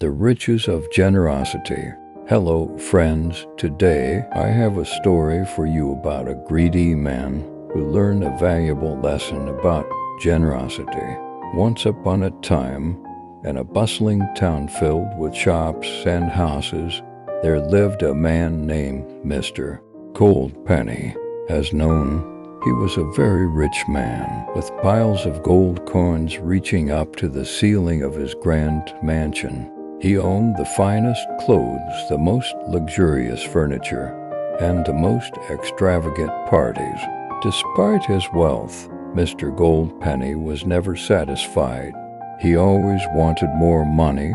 The Riches of Generosity. Hello, friends. Today, I have a story for you about a greedy man who learned a valuable lesson about generosity. Once upon a time, in a bustling town filled with shops and houses, there lived a man named Mr. Goldpenny. As known, he was a very rich man, with piles of gold coins reaching up to the ceiling of his grand mansion. He owned the finest clothes, the most luxurious furniture, and the most extravagant parties. Despite his wealth, Mr. Goldpenny was never satisfied. He always wanted more money,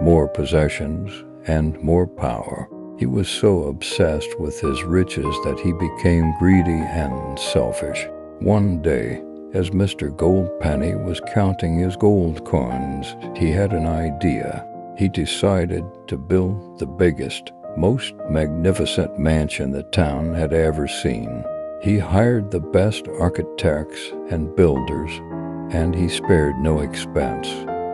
more possessions, and more power. He was so obsessed with his riches that he became greedy and selfish. One day, as Mr. Goldpenny was counting his gold coins, he had an idea. He decided to build the biggest, most magnificent mansion the town had ever seen. He hired the best architects and builders, and he spared no expense.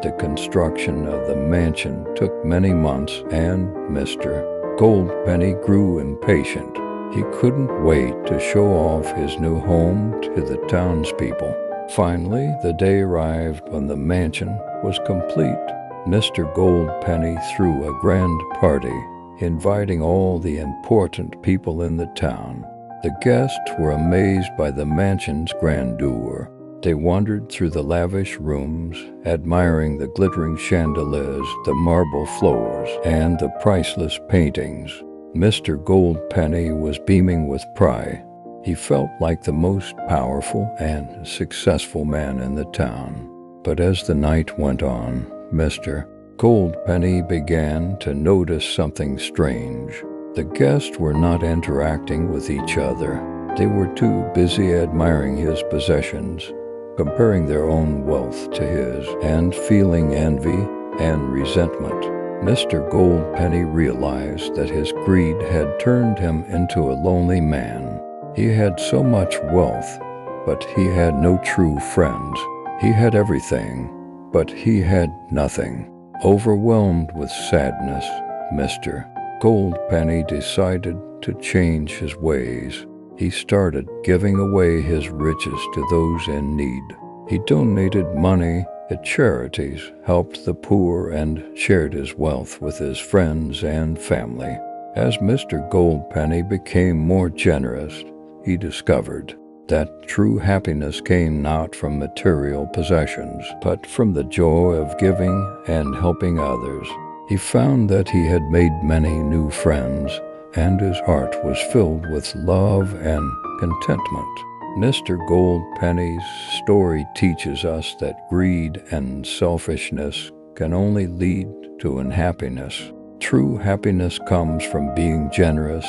The construction of the mansion took many months, and Mr. Goldpenny grew impatient. He couldn't wait to show off his new home to the townspeople. Finally, the day arrived when the mansion was complete. Mr. Goldpenny threw a grand party, inviting all the important people in the town. The guests were amazed by the mansion's grandeur. They wandered through the lavish rooms, admiring the glittering chandeliers, the marble floors, and the priceless paintings. Mr. Goldpenny was beaming with pride. He felt like the most powerful and successful man in the town. But as the night went on, Mr. Goldpenny began to notice something strange. The guests were not interacting with each other. They were too busy admiring his possessions, comparing their own wealth to his, and feeling envy and resentment. Mr. Goldpenny realized that his greed had turned him into a lonely man. He had so much wealth, but he had no true friends. He had everything, but he had nothing. Overwhelmed with sadness, Mr. Goldpenny decided to change his ways. He started giving away his riches to those in need. He donated money at charities, helped the poor, and shared his wealth with his friends and family. As Mr. Goldpenny became more generous, he discovered that true happiness came not from material possessions, but from the joy of giving and helping others. He found that he had made many new friends, and his heart was filled with love and contentment. Mr. Goldpenny's story teaches us that greed and selfishness can only lead to unhappiness. True happiness comes from being generous,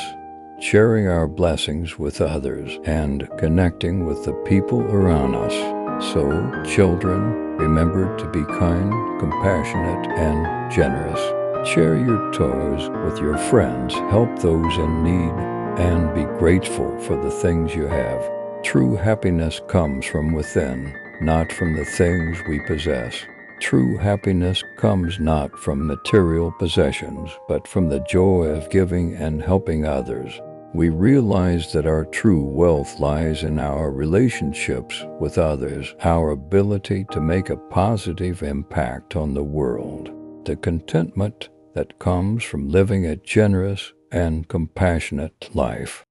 sharing our blessings with others, and connecting with the people around us. So, children, remember to be kind, compassionate, and generous. Share your toys with your friends, help those in need, and be grateful for the things you have. True happiness comes from within, not from the things we possess. True happiness comes not from material possessions, but from the joy of giving and helping others. We realize that our true wealth lies in our relationships with others, our ability to make a positive impact on the world. The contentment that comes from living a generous and compassionate life.